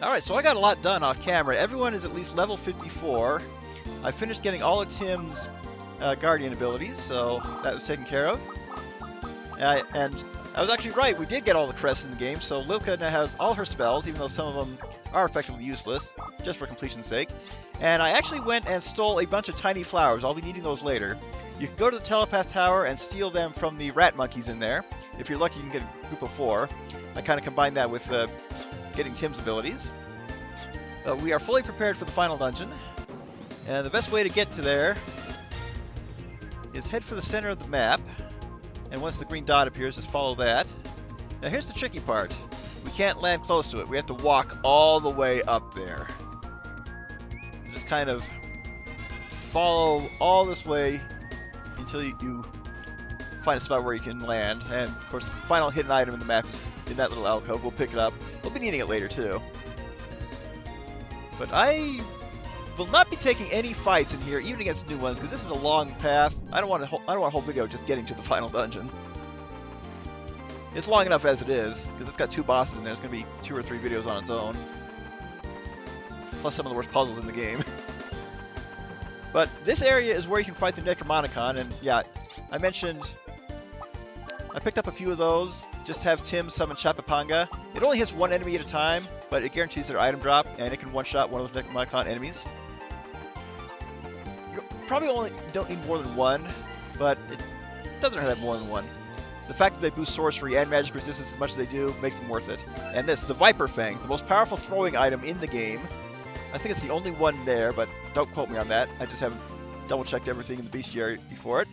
Alright, so I got a lot done off camera. Everyone is at least level 54. I finished getting all of Tim's Guardian abilities, so that was taken care of. And I was actually right, we did get all the crests in the game, so Lilka now has all her spells, even though some of them are effectively useless, just for completion's sake. And I actually went and stole a bunch of tiny flowers. I'll be needing those later. You can go to the Telepath Tower and steal them from the rat monkeys in there. If you're lucky, you can get a group of 4. I kind of combined that with getting Tim's abilities. We are fully prepared for the final dungeon. And the best way to get to there is head for the center of the map. And once the green dot appears, just follow that. Now here's the tricky part. We can't land close to it. We have to walk all the way up there. So just kind of follow all this way until you find a spot where you can land. And of course, the final hidden item in the map is in that little alcove. We'll pick it up. We'll be needing it later too. But I will not be taking any fights in here, even against new ones, because this is a long path. I don't want a whole video just getting to the final dungeon. It's long enough as it is, because it's got 2 bosses in there. It's going to be 2 or 3 videos on its own. Plus some of the worst puzzles in the game. But this area is where you can fight the Necromonicon, and yeah, I picked up a few of those. Just have Tim summon Chapapanga. It only hits 1 enemy at a time, but it guarantees their item drop, and it can one-shot one of those Necromonicon enemies. You probably don't need more than 1, but it doesn't hurt to have more than 1. The fact that they boost sorcery and magic resistance as much as they do makes them worth it. And this, the Viper Fang, the most powerful throwing item in the game. I think it's the only one there, but don't quote me on that. I just haven't double-checked everything in the bestiary before it.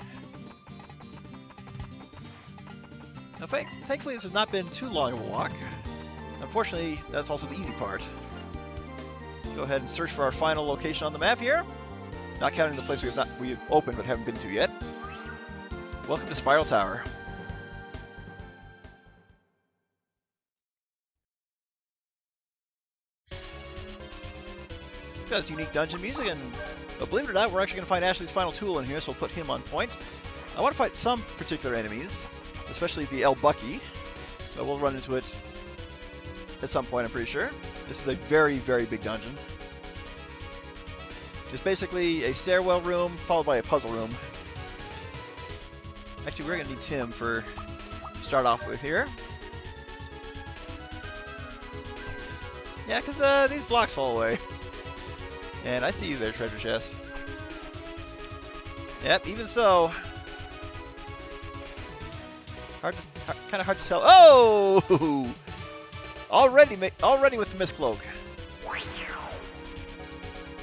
Now, thankfully, this has not been too long of a walk. Unfortunately, that's also the easy part. Go ahead and search for our final location on the map here. Not counting the place we've opened but haven't been to yet. Welcome to Spiral Tower. It's got its unique dungeon music, and believe it or not, we're actually going to find Ashley's final tool in here, so we'll put him on point. I want to fight some particular enemies, especially the El Bucky, but we'll run into it at some point, I'm pretty sure. This is a very, very big dungeon. It's basically a stairwell room followed by a puzzle room. Actually, we're going to need Tim for start off with here. Yeah, because these blocks fall away. And I see you there, treasure chest. Yep, even so. Kind of hard to tell. Oh! Already with the Mistcloak.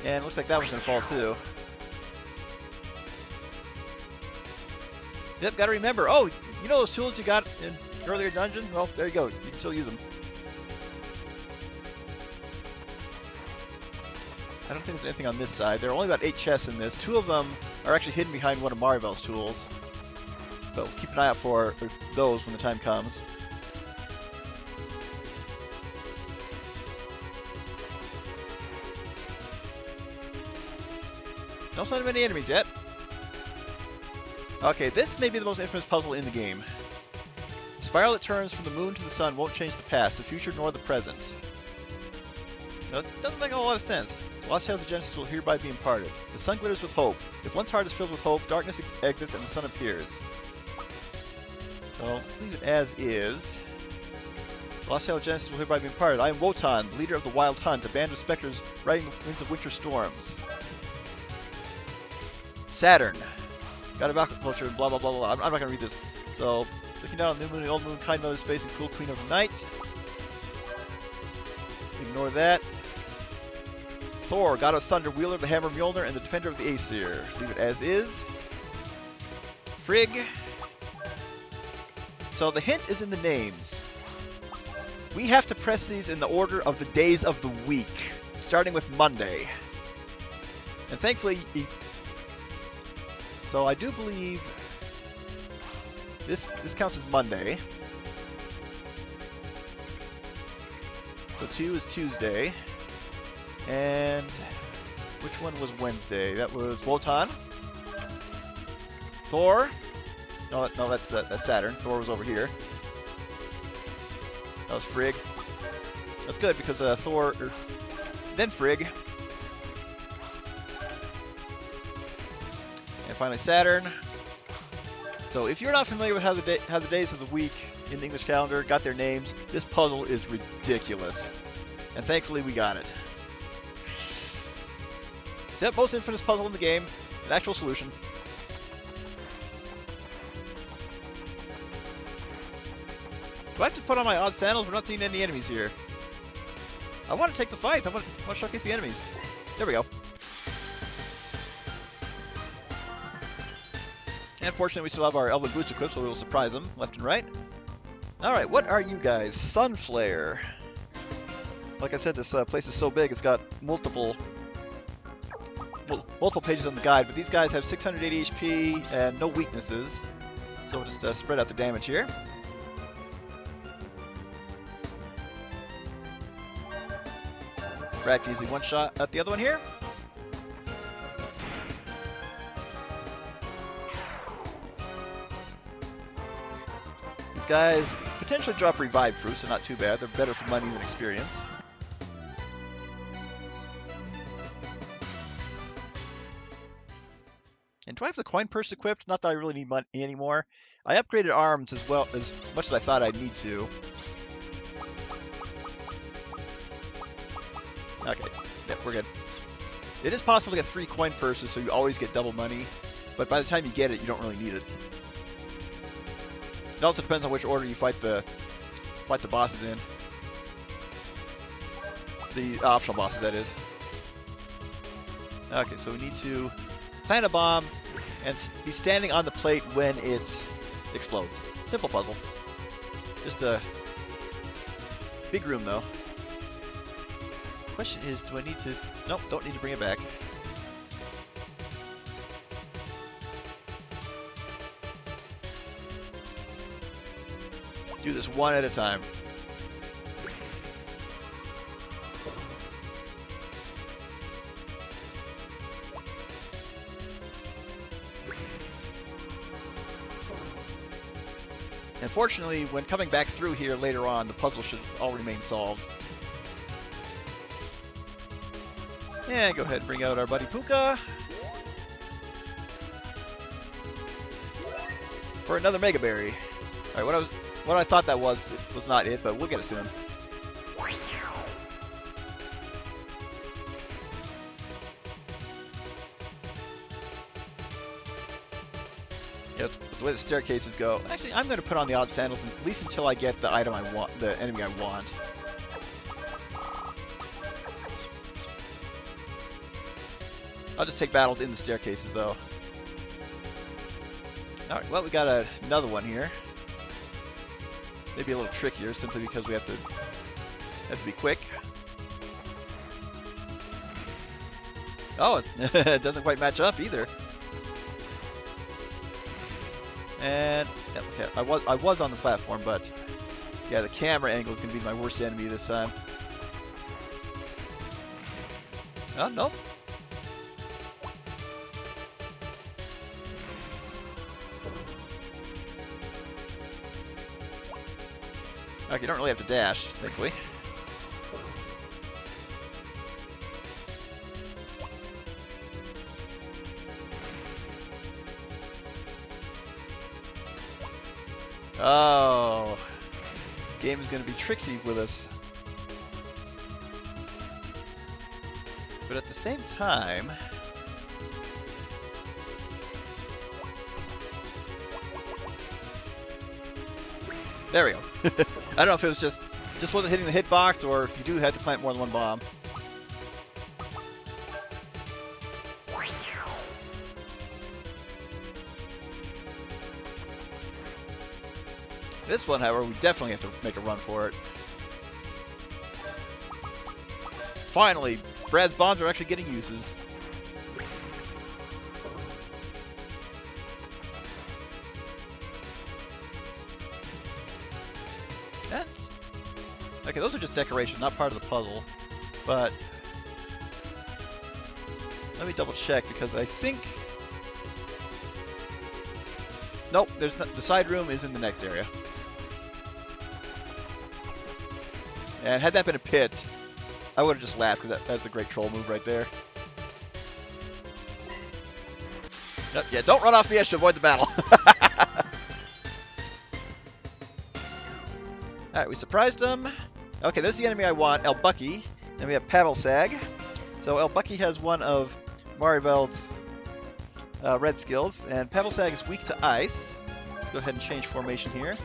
And looks like that was going to fall too. Yep, gotta remember. Oh, you know those tools you got in earlier dungeon? Well, there you go. You can still use them. I don't think there's anything on this side. There are only about 8 chests in this. 2 of them are actually hidden behind one of Maribel's tools. But we'll keep an eye out for those when the time comes. No sign of any enemies yet. Okay, this may be the most infamous puzzle in the game. The spiral that turns from the moon to the sun won't change the past, the future, nor the present. Now, that doesn't make a whole lot of sense. The lost tales of Genesis will hereby be imparted. The sun glitters with hope. If one's heart is filled with hope, darkness exits and the sun appears. So, let's leave it as is. The lost tale of Genesis will hereby be imparted. I am Wotan, leader of the Wild Hunt, a band of specters riding the winds of winter storms. Saturn. Got a backup culture and blah blah blah blah. I'm not going to read this. So, looking down on new moon and old moon, kind mother space, and cool queen of the night. Ignore that. Thor, god of thunder, wielder of the hammer Mjolnir, and the defender of the Aesir. Leave it as is. Frigg. So the hint is in the names. We have to press these in the order of the days of the week, starting with Monday. And thankfully, so I do believe this counts as Monday. So 2 is Tuesday. And which one was Wednesday? That was Wotan. Thor. No, that's Saturn. Thor was over here. That was Frigg. That's good because Thor, then Frigg, and finally Saturn. So if you're not familiar with how the days of the week in the English calendar got their names, this puzzle is ridiculous. And thankfully we got it. It's the most infamous puzzle in the game, an actual solution. Do I have to put on my odd sandals? We're not seeing any enemies here. I want to take the fights. I want to showcase the enemies. There we go. And fortunately, we still have our Elven Boots equipped, so we will surprise them left and right. Alright, what are you guys? Sunflare. Like I said, this place is so big, it's got multiple pages on the guide, but these guys have 680 HP and no weaknesses. So we'll just spread out the damage here. Brad can easily one-shot at the other one here. These guys potentially drop revive fruits, so not too bad. They're better for money than experience. And do I have the coin purse equipped? Not that I really need money anymore. I upgraded arms as well, as much as I thought I'd need to. Okay, yep, we're good. It is possible to get 3 coin purses, so you always get double money. But by the time you get it, you don't really need it. It also depends on which order you fight the bosses in. The optional bosses, that is. Okay, so we need to plant a bomb and be standing on the plate when it explodes. Simple puzzle. Just a big room, though. Question is, do I need to... Nope, don't need to bring it back. Do this one at a time. And fortunately, when coming back through here later on, the puzzle should all remain solved. And go ahead and bring out our buddy Puka for another Mega Berry. All right, what I thought that was not it, but we'll get it soon. Yeah, but the way the staircases go, actually, I'm going to put on the odd sandals at least until I get the item I want, the enemy I want. I'll just take battles in the staircases, though. Alright, well, we got another one here. Maybe a little trickier, simply because we have to be quick. Oh, it doesn't quite match up either. And yeah, okay, I was on the platform, but yeah, the camera angle is going to be my worst enemy this time. Oh, no. Okay, you don't really have to dash, thankfully. Oh, game is going to be tricksy with us. But at the same time, there we go. I don't know if it was just wasn't hitting the hitbox, or if you do have to plant more than one bomb. This one, however, we definitely have to make a run for it. Finally, Brad's bombs are actually getting uses. Okay, those are just decorations, not part of the puzzle. But let me double check, because I think... Nope, there's not, the side room is in the next area. And had that been a pit, I would have just laughed, because that's a great troll move right there. Nope, yeah, don't run off the edge to avoid the battle. Alright, we surprised them. Okay, there's the enemy I want, El Bucky. Then we have Paddlesag. So El Bucky has one of Marivel's red skills, and Paddlesag is weak to ice. Let's go ahead and change formation here.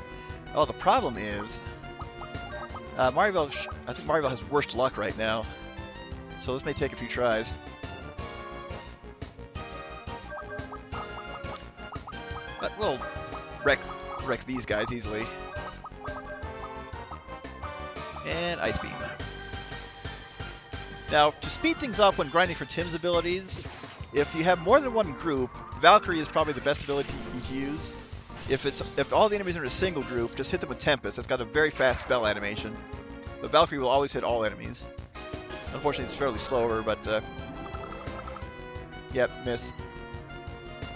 Oh, the problem is, Marivel, I think Marivel has worst luck right now. So this may take a few tries. But we'll wreck these guys easily. And Ice Beam. Now, to speed things up when grinding for Tim's abilities, if you have more than one group, Valkyrie is probably the best ability to use. If all the enemies are in a single group, just hit them with Tempest. It's got a very fast spell animation. But Valkyrie will always hit all enemies. Unfortunately, it's fairly slower, but yep, miss.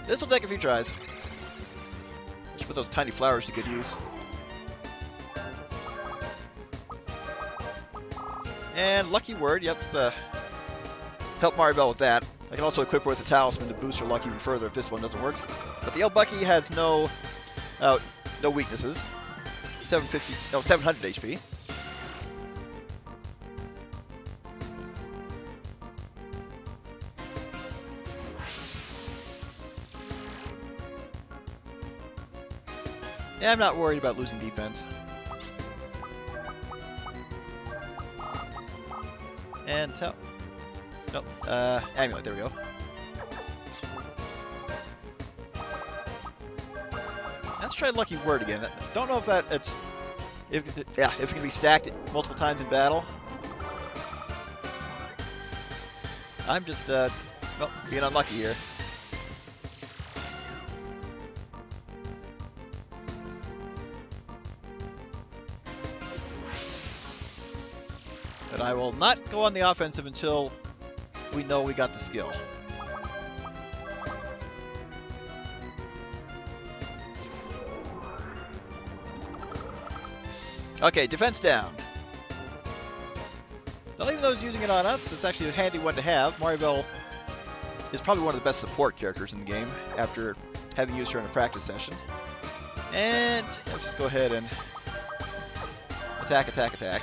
This will take a few tries. Just put those tiny flowers to good use. And Lucky Word, yep, help Marivel with that. I can also equip her with a Talisman to boost her luck even further if this one doesn't work. But the El Bucky has no weaknesses. 700 HP. Yeah, I'm not worried about losing defense. And nope, Amulet, there we go. Let's try Lucky Word again. Don't know if if it can be stacked multiple times in battle. I'm just being unlucky here. But I will not go on the offensive until we know we got the skill. Okay, defense down. Now, even though I was using it on us, it's actually a handy one to have. Marivel is probably one of the best support characters in the game after having used her in a practice session. And let's just go ahead and attack, attack, attack.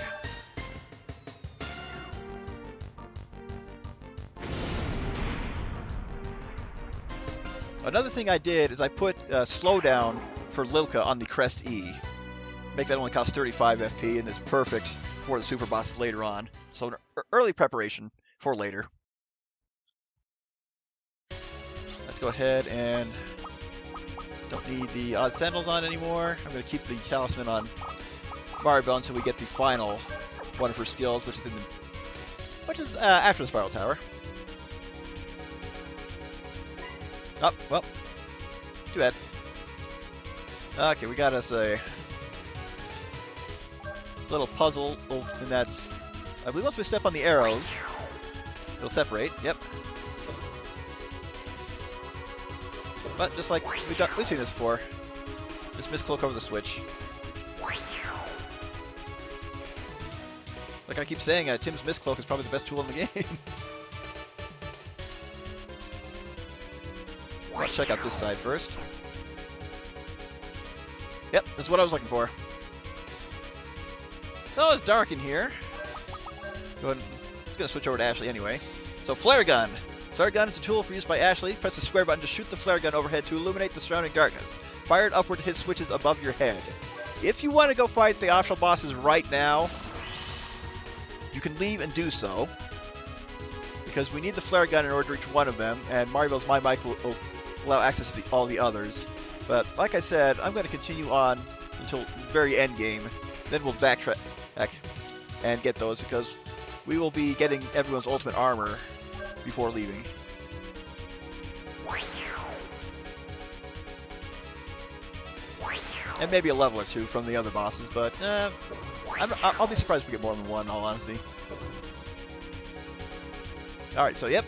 Another thing I did is I put slowdown for Lilka on the Crest E. Makes that only cost 35 FP and is perfect for the super bosses later on. So an early preparation for later. Let's go ahead and don't need the Odd Sandals on anymore. I'm going to keep the Talisman on Marivel until we get the final one of her skills, which is after the Spiral Tower. Oh, well, too bad. Okay, we got us a little puzzle in that. I believe once we step on the arrows, it'll separate. Yep. But just like we've seen this before, just miscloak over the switch. Like I keep saying, Tim's miscloak is probably the best tool in the game. Let's check out this side first. Yep, that's what I was looking for. So it's dark in here. Go ahead. It's gonna switch over to Ashley anyway. So Flare Gun. Flare Gun is a tool for use by Ashley. Press the square button to shoot the flare gun overhead to illuminate the surrounding darkness. Fire it upward to hit switches above your head. If you want to go fight the optional bosses right now, you can leave and do so, because we need the flare gun in order to reach one of them, and Marivel's My Mic will allow access to all the others. But like I said, I'm going to continue on until the very end game. Then we'll backtrack and get those, because we will be getting everyone's ultimate armor before leaving. And maybe a level or two from the other bosses, but I'll be surprised if we get more than one, in all honesty. Alright, so yep.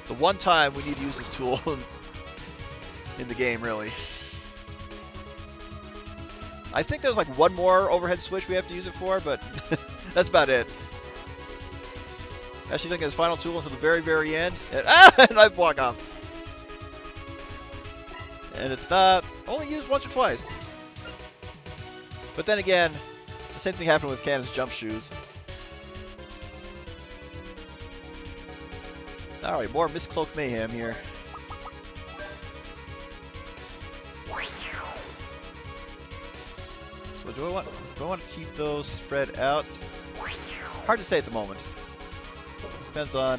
The one time we need to use this tool in the game, really. I think there's like one more overhead switch we have to use it for, but that's about it. Actually, taking his final tool until the very, very end. And, and I walk off. And it's not only used once or twice. But then again, the same thing happened with Cannon's jump shoes. Alright, more Mistcloak Mayhem here. So do I want to keep those spread out? Hard to say at the moment. Depends on.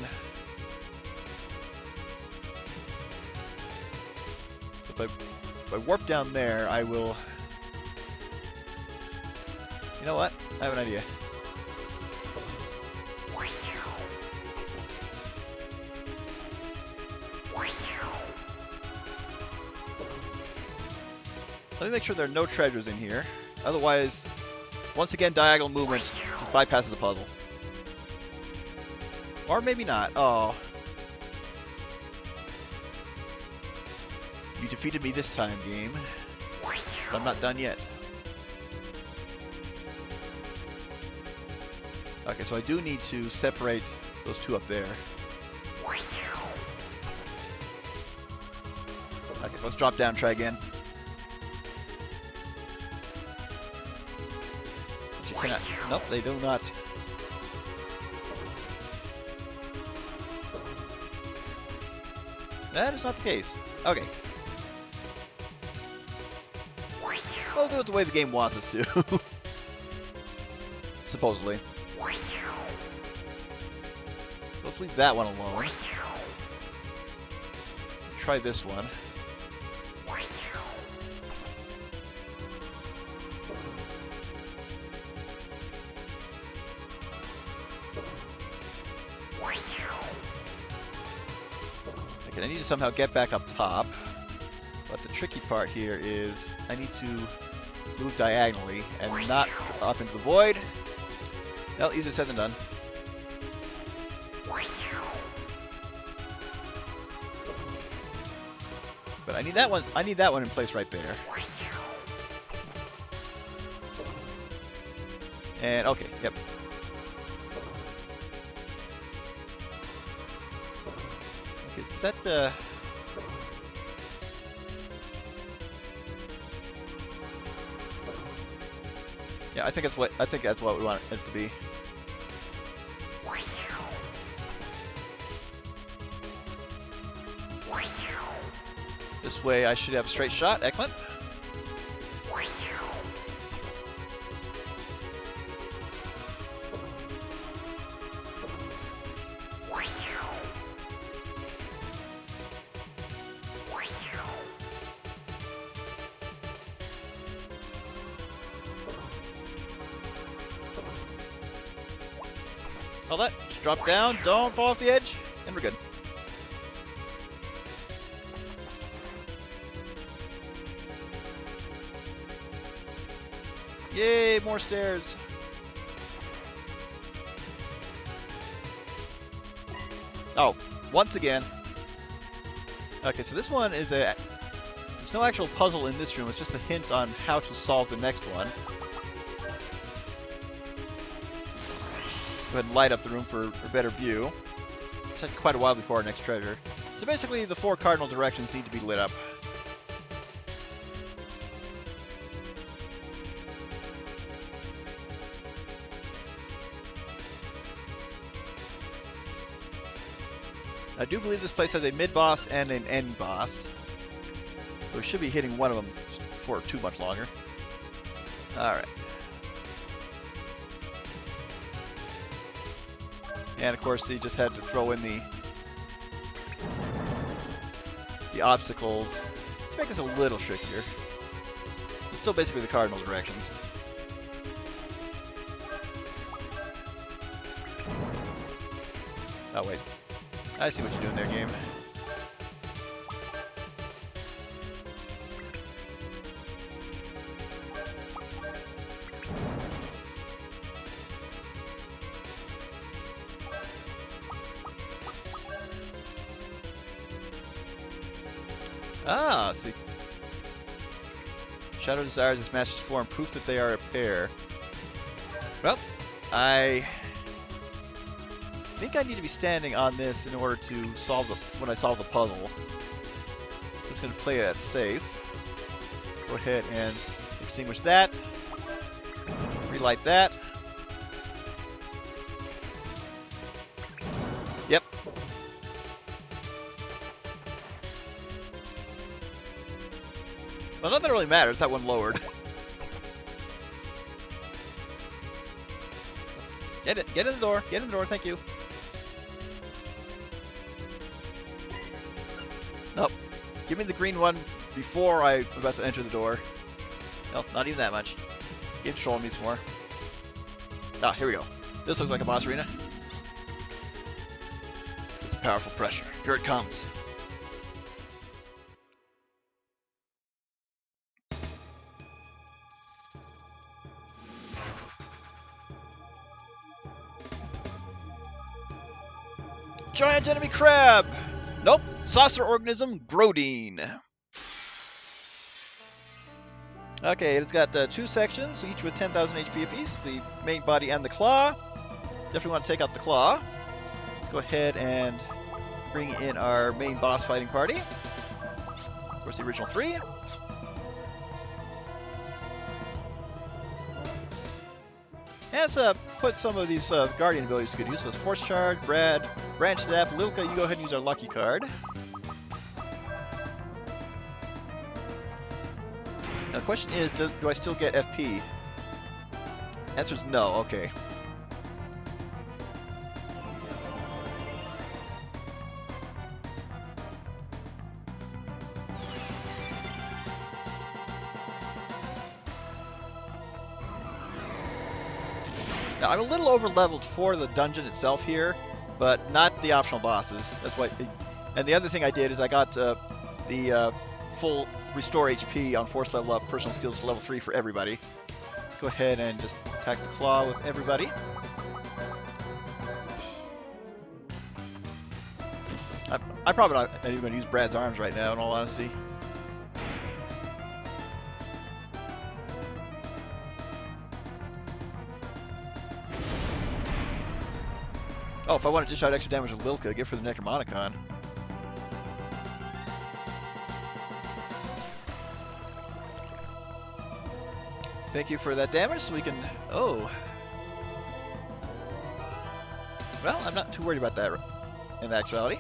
So if I warp down there, I will. You know what? I have an idea. Let me make sure there are no treasures in here. Otherwise, once again, diagonal movement just bypasses the puzzle. Or maybe not. Oh. You defeated me this time, game. But I'm not done yet. Okay, so I do need to separate those two up there. Okay, so let's drop down and try again. Cannot. Nope, they do not. That is not the case. Okay. We'll do it the way the game wants us to. Supposedly. So let's leave that one alone. Try this one. Okay, I need to somehow get back up top. But the tricky part here is I need to move diagonally and not up into the void. Well, easier said than done. But I need that one. I need that one in place right there. And okay, yep. Okay, is that yeah, I think that's what we want it to be. This way I should have a straight shot. Excellent. All that. Just drop down. Don't fall off the edge. And we're good. Yay, more stairs. Oh, once again. Okay, so this one is there's no actual puzzle in this room, it's just a hint on how to solve the next one. Go ahead and light up the room for a better view. It's taking quite a while before our next treasure. So basically, the 4 cardinal directions need to be lit up. I do believe this place has a mid-boss and an end boss. So we should be hitting one of them for too much longer. Alright. And of course, he just had to throw in the obstacles to make this a little trickier. It's still basically the cardinal directions. Oh wait. I see what you're doing there, game. Ah, see. Shadow desires its master's form, proof that they are a pair. Well, I think I need to be standing on this in order to solve when I solve the puzzle. I'm just going to play it safe. Go ahead and extinguish that. Relight that. Yep. Well, nothing really matters. That one lowered. Get it. Get in the door. Get in the door. Thank you. Nope. Give me the green one before I'm about to enter the door. Nope, not even that much. Game trolling me some more. Ah, here we go. This looks like a boss arena. It's powerful pressure. Here it comes. Giant enemy crab! Nope, saucer organism Grodine. Okay, it's got 2 sections, each with 10,000 HP apiece, the main body and the claw. Definitely want to take out the claw. Let's go ahead and bring in our main boss fighting party. Of course, the original 3. And let's put some of these Guardian abilities to good use. So it's Force Charge, Brad, Branch Staff, Lilka, you go ahead and use our lucky card. Now the question is, do I still get FP? Answer is no, okay. Now, I'm a little over-leveled for the dungeon itself here, but not the optional bosses. That's why. And the other thing I did is I got the full restore HP on force level up personal skills to level 3 for everybody. Go ahead and just attack the claw with everybody. I'm probably not even going to use Brad's arms right now, in all honesty. Oh, if I want to dish out extra damage with Lilka, give her the Necromonicon. Thank you for that damage, so we can... Oh. Well, I'm not too worried about that in actuality.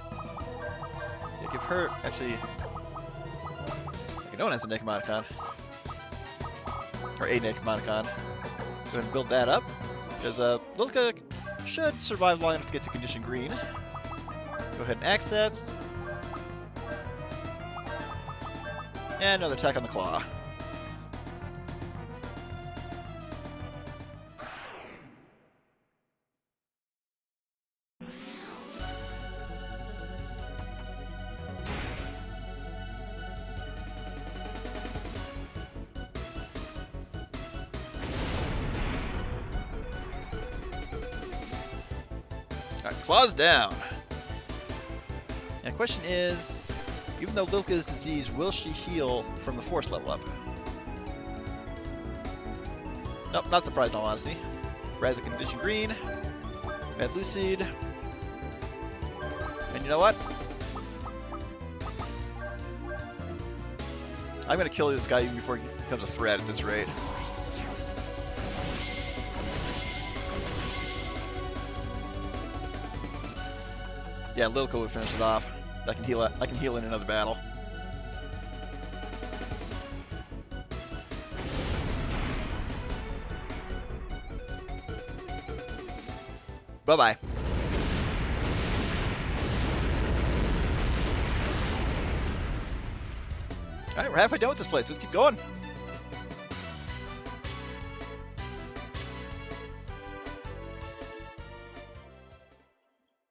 Yeah, give her... Actually... No one has a Necromonicon. Or a Necromonicon. Go ahead and build that up. Because Lilka should survive long enough to get to condition green. Go ahead and access. And another attack on the claw. Alright, claws down. And the question is, even though Lilka is diseased, will she heal from the force level up? Nope, not surprised in all honesty. Brad's a condition green. Mad Lucid. And you know what? I'm gonna kill this guy even before he becomes a threat at this rate. Yeah, Lilka will finish it off. I can heal in another battle. Bye-bye. Alright, we're halfway done with this place. Let's keep going.